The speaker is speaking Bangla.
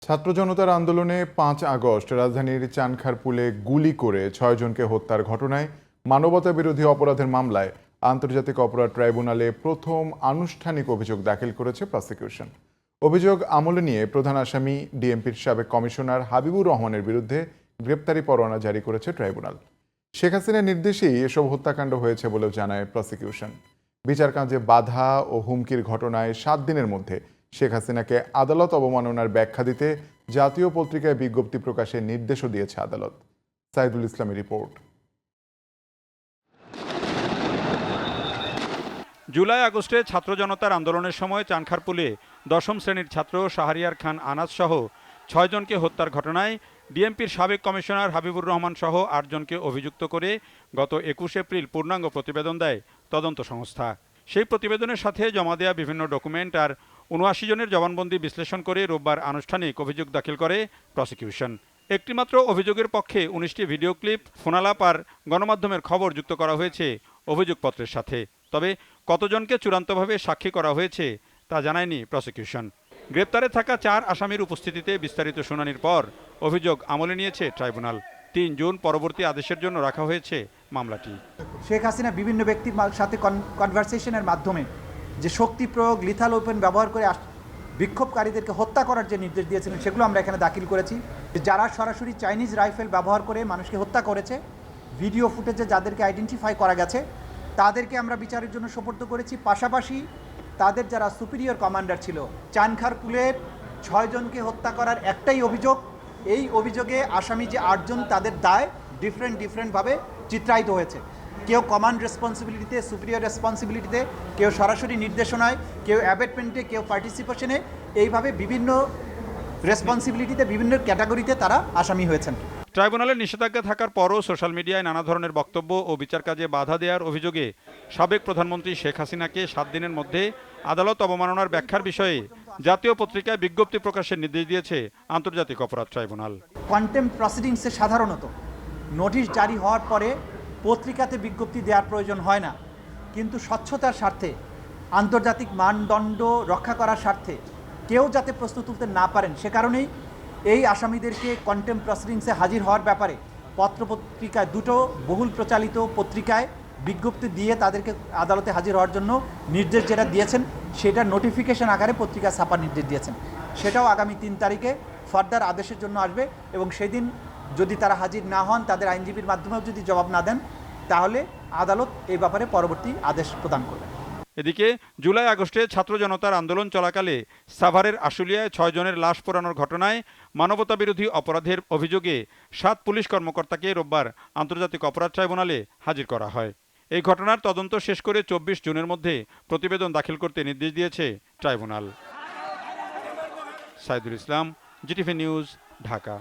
ছাত্র জনতার আন্দোলনে ৫ আগস্ট রাজধানীর চানখারপুলে গুলি করে ৬ জনকে হত্যার ঘটনায় মানবতা বিরোধী অপরাধের মামলায় আন্তর্জাতিক অপরাধ ট্রাইব্যুনালে প্রথম আনুষ্ঠানিক অভিযোগ দাখিল করেছে প্রসিকিউশন। অভিযোগ আমলে নিয়ে প্রধান আসামি ডিএমপির সাবেক কমিশনার হাবিবুর রহমানের বিরুদ্ধে গ্রেপ্তারি পরোয়ানা জারি করেছে ট্রাইব্যুনাল। শেখ হাসিনার নির্দেশেই এসব হত্যাকাণ্ড হয়েছে বলেও জানায় প্রসিকিউশন। বিচার কাজে বাধা ও হুমকির ঘটনায় ৭ দিনের মধ্যে শেখ হাসিনাকে আদালত অবমাননার ব্যাখ্যা দিতে জাতীয় পত্রিকায় বিজ্ঞপ্তি প্রকাশের নির্দেশও দিয়েছে আদালত। সাইদুল ইসলামের রিপোর্ট। জুলাই আগস্টে ছাত্র জনতার আন্দোলনের সময় চানখারপুলে ১০ম শ্রেণীর ছাত্র শাহরিয়ার খান আনাস সহ ৬ জনকে হত্যার ঘটনায় ডিএমপির সাবেক কমিশনার হাবিবুর রহমান সহ ৮ জনকে অভিযুক্ত করে গত ২১ এপ্রিল পূর্ণাঙ্গ প্রতিবেদন দেয় তদন্ত সংস্থা। সেই প্রতিবেদনের সাথে জমা দেওয়া বিভিন্ন ডকুমেন্ট আর ৭৯ জনের জবানবন্দি বিশ্লেষণ করে রোববার আনুষ্ঠানিক অভিযোগ দাখিল করে প্রসিকিউশন। একটিমাত্র অভিযোগের পক্ষে ১৯টি ভিডিও ক্লিপ, ফোনালাপ আর গণমাধ্যমের খবর যুক্ত করা হয়েছে অভিযোগপত্রের সাথে। তবে কতজনকে চূড়ান্তভাবে সাক্ষী করা হয়েছে তা জানায়নি প্রসিকিউশন। গ্রেপ্তারে থাকা ৪ আসামির উপস্থিতিতে বিস্তারিত শুনানির পর অভিযোগ আমলে নিয়েছে ট্রাইব্যুনাল। ৩ জুন পরবর্তী আদেশের জন্য রাখা হয়েছে মামলাটি। শেখ হাসিনা বিভিন্ন ব্যক্তির সাথে কনভারসেশনের মাধ্যমে যে শক্তি প্রয়োগ, লিথাল ওয়েপন ব্যবহার করে বিক্ষোভকারীদেরকে হত্যা করার যে নির্দেশ দিয়েছিলেন সেগুলো আমরা এখানে দাখিল করেছি। যারা সরাসরি চাইনিজ রাইফেল ব্যবহার করে মানুষকে হত্যা করেছে, ভিডিও ফুটেজে যাদেরকে আইডেন্টিফাই করা গেছে তাদেরকে আমরা বিচারের জন্য সোপর্দ করেছি। পাশাপাশি তাদের যারা সুপিরিয়র কমান্ডার ছিল, চানখারপুলের ৬ জনকে হত্যা করার একটাই অভিযোগ, এই অভিযোগে আসামি যে ৮ জন তাদের দায় ডিফারেন্টভাবে চিত্রায়িত হয়েছে। কেউ কমান্ড রেসপন্সিবিলিটিতে, সুপিরিয়র রেসপন্সিবিলিটিতে, কেউ সরাসরি নির্দেশনায়, কেউ অ্যাবেটমেন্টে, কেউ পার্টিসিপেশনে, এইভাবে বিভিন্ন রেসপন্সিবিলিটিতে বিভিন্ন ক্যাটাগরিতে তারা আসামি হয়েছেন। ট্রাইব্যুনালের নিষেধাজ্ঞা থাকার পরও সোশ্যাল মিডিয়ায় নানা ধরনের বক্তব্য ও বিচার কাজে বাধা দেওয়ার অভিযোগে সাবেক প্রধানমন্ত্রী শেখ হাসিনাকে ৭ দিনের মধ্যে আদালত অবমাননার ব্যাখ্যার বিষয়ে জাতীয় পত্রিকায় বিজ্ঞপ্তি প্রকাশের নির্দেশ দিয়েছে আন্তর্জাতিক অপরাধ ট্রাইব্যুনাল। কন্টেম্পট প্রসিডিংসে সাধারণত নোটিশ জারি হওয়ার পরে পত্রিকাতে বিজ্ঞপ্তি দেওয়ার প্রয়োজন হয় না, কিন্তু স্বচ্ছতার স্বার্থে, আন্তর্জাতিক মানদণ্ড রক্ষা করার স্বার্থে কেউ যাতে প্রশ্ন তুলতে না পারেন সে কারণেই এই আসামিদেরকে কন্টেম্পট প্রসিডিংসে হাজির হওয়ার ব্যাপারে পত্রপত্রিকায়, দুটো বহুল প্রচালিত পত্রিকায় বিজ্ঞপ্তি দিয়ে তাদেরকে আদালতে হাজির হওয়ার জন্য নির্দেশ যেটা দিয়েছেন সেটা নোটিফিকেশন আকারে পত্রিকা ছাপার নির্দেশ দিয়েছেন। সেটাও আগামী ৩ তারিখে ফার্দার আদেশের জন্য আসবে এবং সেদিন যদি তারা হাজির না হন, তাদের আইনজীবীর মাধ্যমেও যদি জবাব না দেন, তাহলে আদালত এই ব্যাপারে পরবর্তী আদেশ প্রদান করবে। এদিকে জুলাই আগস্টে ছাত্র জনতার আন্দোলন চলাকালে সাভারের আশুলিয়ায় ৬ জনের লাশ পোড়ানোর ঘটনায় মানবতা বিরোধী অপরাধের অভিযোগে ৭ পুলিশ কর্মকর্তাকে রোববার আন্তর্জাতিক অপরাধ ট্রাইব্যুনালে হাজির করা হয়। এই ঘটনার তদন্ত শেষ করে ২৪ জুনের মধ্যে প্রতিবেদন দাখিল করতে নির্দেশ দিয়েছে tribunal. Saidul Islam, GTV news, Dhaka.